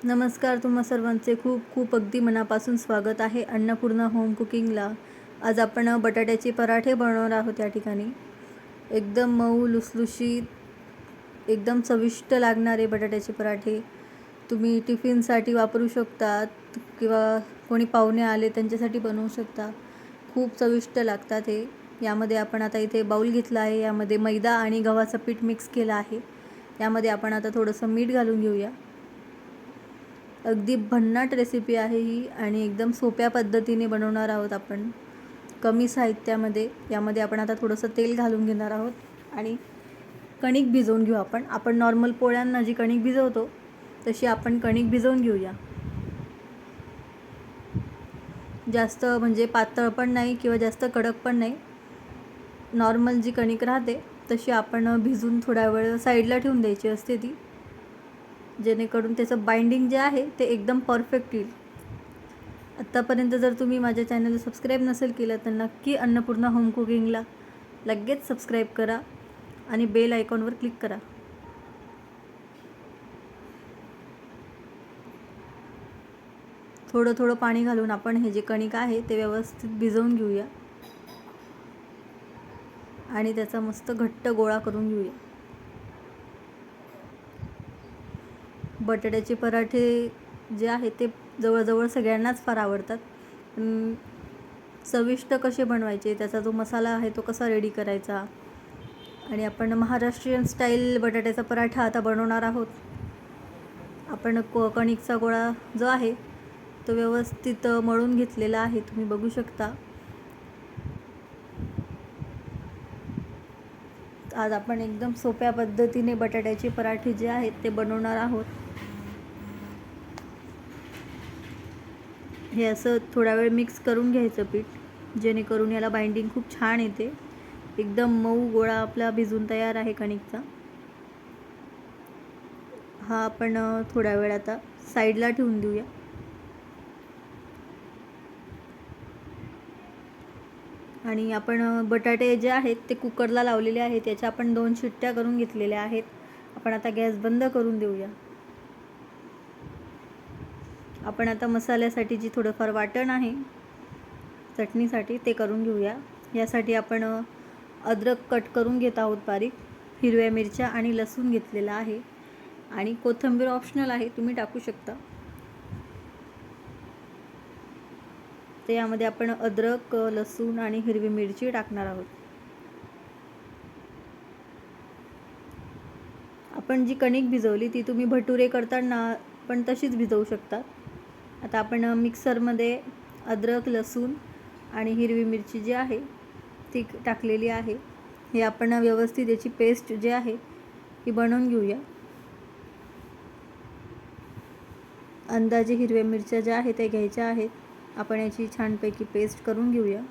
नमस्कार. तुम्हा सर्वांचे खूप खूप अगदी मनापासून स्वागत आहे अन्नपूर्णा होम कुकिंगला. आज आपण बटाट्याचे पराठे बनवणार आहोत. या ठिकाणी एकदम मऊ लुसलुशीत, एकदम चविष्ट लागणारे बटाट्याचे पराठे तुम्ही टिफिनसाठी वापरू शकता किंवा कोणी पाहुणे आले त्यांच्यासाठी बनवू शकता. खूप चविष्ट लागतात हे. यामध्ये आपण आता इथे बाउल घेतला आहे. यामध्ये मैदा आणि गव्हाचं पीठ मिक्स केलं आहे. यामध्ये आपण आता थोडंसं मीठ घालून घेऊया. अगदी भन्नाट रेसिपी आहे ही आणि एकदम सोप्या पद्धतीने बनवणार आहोत आपण, कमी साहित्यामध्ये. यामध्ये आपण आता थोडंसं तेल घालून घेणार आहोत आणि कणिक भिजवून घेऊ. आपण नॉर्मल पोळ्यांना जी कणिक भिजवतो तशी आपण कणिक भिजवून घेऊया. जास्त म्हणजे पातळ पण नाही किंवा जास्त कडक पण नाही. नॉर्मल जी कणिक राहते तशी आपण भिजून थोडा वेळ साईडला ठेवून द्यायची असते ती, जेणेकरून त्याचं बाइंडिंग जे आहे ते एकदम परफेक्ट येईल. आत्तापर्यंत जर तुम्ही माझ्या चॅनलला सबस्क्राईब नसेल केलं तर नक्की अन्नपूर्णा होम कुकिंगला लगेच सबस्क्राईब करा आणि बेल आयकॉनवर क्लिक करा. थोडं थोडं पाणी घालून आपण हे जे कणिक आहे ते व्यवस्थित भिजवून घेऊया आणि त्याचा मस्त घट्ट गोळा करून घेऊया. बटाट्याचे पराठे जे आहेत ते जवळजवळ सगळ्यांनाच फार आवडतात. चविष्ट कसे बनवायचे, त्याचा जो मसाला आहे तो कसा रेडी करायचा, आणि आपण महाराष्ट्रीयन स्टाईल बटाट्याचा पराठा आता बनवणार आहोत. आपण कणिकचा गोळा जो आहे तो व्यवस्थित मळून घेतलेला आहे, तुम्ही बघू शकता. आज आपण एकदम सोप्या पद्धतीने बटाट्याचे पराठे जे आहेत ते बनवणार आहोत. हे असं थोडा वेळ मिक्स करून घ्यायचं पीठ, जेणेकरून याला बाइंडिंग खूप छान येते. एकदम मऊ गोळा आपला भिजून तयार आहे कणिकचा. हा आपण थोड्या वेळ आता साईडला ठेवून देऊया. आणि आपण बटाटे जे आहेत ते कुकरला लावलेले आहेत, त्याच्या आपण 2 शिट्ट्या करून घेतलेल्या आहेत. आपण आता गॅस बंद करून देऊया. आपण आता मसाल्यासाठी जी थोडंफार वाटण आहे चटणीसाठी ते करून घेऊया. यासाठी आपण अद्रक कट करून घेत आहोत बारीक, हिरव्या मिरच्या आणि लसूण घेतलेला आहे, आणि कोथिंबीर ऑप्शनल आहे, तुम्ही टाकू शकता. ते यामध्ये आपण अद्रक, लसूण आणि हिरवी मिरची टाकणार आहोत. आपण जी कणिक भिजवली ती तुम्ही भटुरे करताना पण तशीच भिजवू शकता. आता आपण मिक्सरमध्ये अद्रक, लसूण आणि हिरवी मिरची जी आहे ती टाकलेली आहे. हे आपण व्यवस्थित याची पेस्ट जी आहे ही बनवून घेऊया. अंदाजे हिरव्या मिरच्या ज्या आहेत त्या घ्यायच्या आहेत. आपण याची छानपैकी पेस्ट करून घेऊया.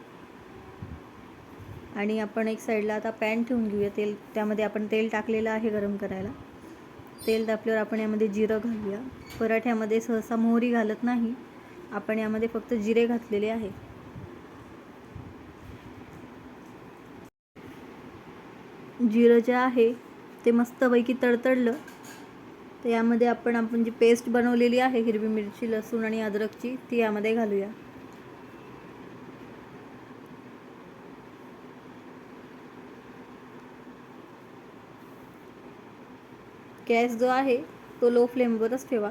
आणि आपण एक साईडला आता पॅन ठेवून घेऊया. त्यामध्ये आपण तेल टाकलेलं आहे गरम करायला. तेल तापल्यावर आपण यामध्ये जिरं घालूया. पराठ्यामध्ये सहसा मोहरी घालत नाही, आपण यामध्ये फक्त जिरे घातलेले आहे. जिरं जे आहे ते मस्तपैकी तडतडलं तर यामध्ये आपण जी पेस्ट बनवलेली आहे हिरवी मिरची, लसूण आणि अद्रकची ती यामध्ये घालूया. गॅस जो आहे तो लो फ्लेमवरच ठेवा.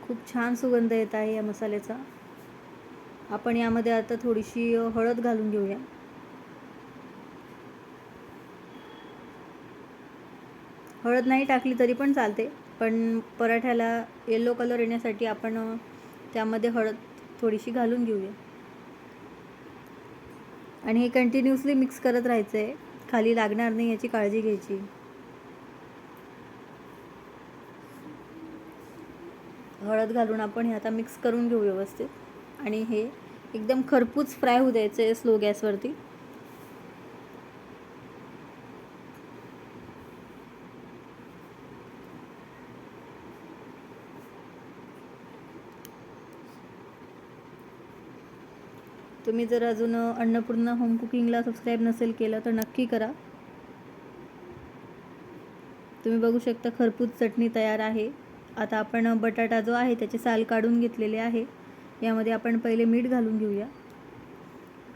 खूप छान सुगंध येत आहे या मसाल्याचा. आपण यामध्ये आता थोडीशी हळद घालून घेऊया. हळद नाही टाकली तरी पण चालते, पण पराठ्याला येलो कलर येण्यासाठी आपण त्यामध्ये हळद थोडीशी घालून घेऊया. आणि हे कंटिन्युअसली मिक्स करत राहायचं आहे, खाली लागणार नाही याची काळजी घ्यायची. हळद घालून आपण हे आता मिक्स करून घेऊ व्यवस्थित, आणि हे एकदम खरपूस फ्राय होऊ द्यायचं आहे स्लो गॅसवरती. तुम्ही जर अजून अन्नपूर्णा होम कुकिंगला सबस्क्राईब नसेल केलं तर नक्की करा. तुम्ही बघू शकता खरपूस चटणी तयार आहे. आता आपण बटाटा जो आहे त्याचे साल काढून घेतलेले आहे. यामध्ये आपण पहिले मीठ घालून घेऊया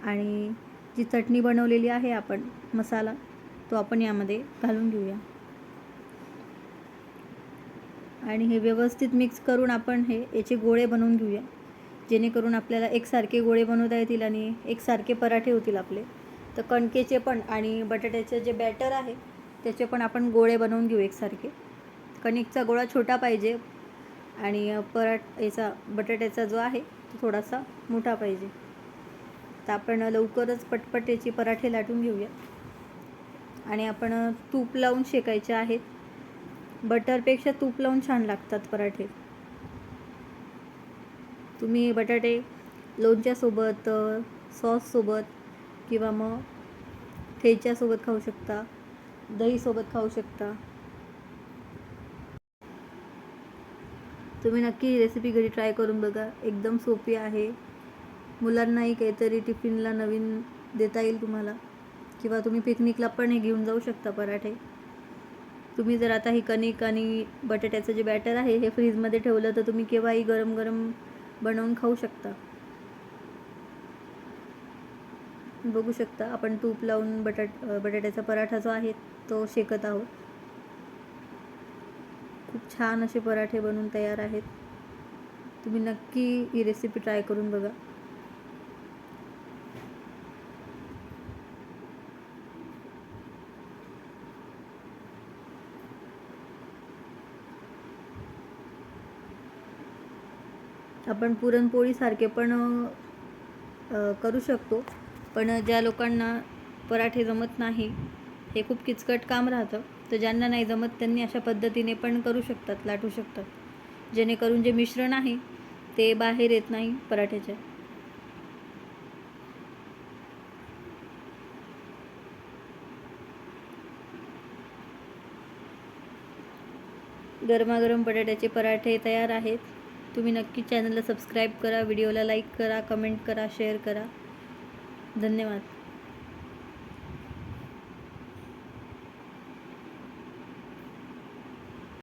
आणि जी चटणी बनवलेली आहे आपण मसाला तो आपण यामध्ये घालून घेऊया आणि हे व्यवस्थित मिक्स करून आपण याचे गोळे बनवून घेऊया, जेणेकरून आपल्याला एकसारखे गोळे बनवता येतील आणि एकसारखे पराठे होतील आपले. तर कणकेचे पण आणि बटाट्याचे जे बॅटर आहे त्याचे पण आपण गोळे बनवून घेऊ एकसारखे. कणिकचा गोळा छोटा पाहिजे आणि याचा बटाट्याचा जो आहे तो थोडासा मोठा पाहिजे. तर आपण लवकरच पटपट याची पराठे लाटून घेऊया आणि आपण तूप लावून शेकायचे आहेत. बटरपेक्षा तूप लावून छान लागतात पराठे. तुम्ही बटाटे लोणच्यासोबत, सॉससोबत किंवा मग ठेच्यासोबत खाऊ शकता, दहीसोबत खाऊ शकता. तुम्ही नक्की ही रेसिपी घरी ट्राय करून बघा. एकदम सोपी आहे. मुलांनाही काहीतरी टिफिनला नवीन देता येईल तुम्हाला, किंवा तुम्ही पिकनिकला पण हे घेऊन जाऊ शकता पराठे. तुम्ही जर आता ही कणिक आणि बटाट्याचं जे बॅटर आहे हे फ्रीजमध्ये ठेवलं तर तुम्ही केव्हाही गरम गरम बनवून खाऊ शकता. बघू शकता आपण तूप लावून बटाट्याचा पराठा जो आहे तो शेकत आहोत. खूप छान असे पराठे बनून तयार आहेत. तुम्ही नक्की ही रेसिपी ट्राय करून बघा. आपण पुरणपोळीसारखे पण करू शकतो, पण ज्या लोकांना पराठे जमत नाही, हे खूप किचकट काम राहतं, तर ज्यांना नाही जमत त्यांनी अशा पद्धतीने पण करू शकतात, लाटू शकतात, जेणेकरून जे मिश्रण आहे ते बाहेर येत नाही पराठ्याच्या. गरमागरम बटाट्याचे पराठे तयार आहेत. तुम्ही नक्की चॅनलला सबस्क्राईब करा, व्हिडिओला लाईक करा, कमेंट करा, शेअर करा. धन्यवाद.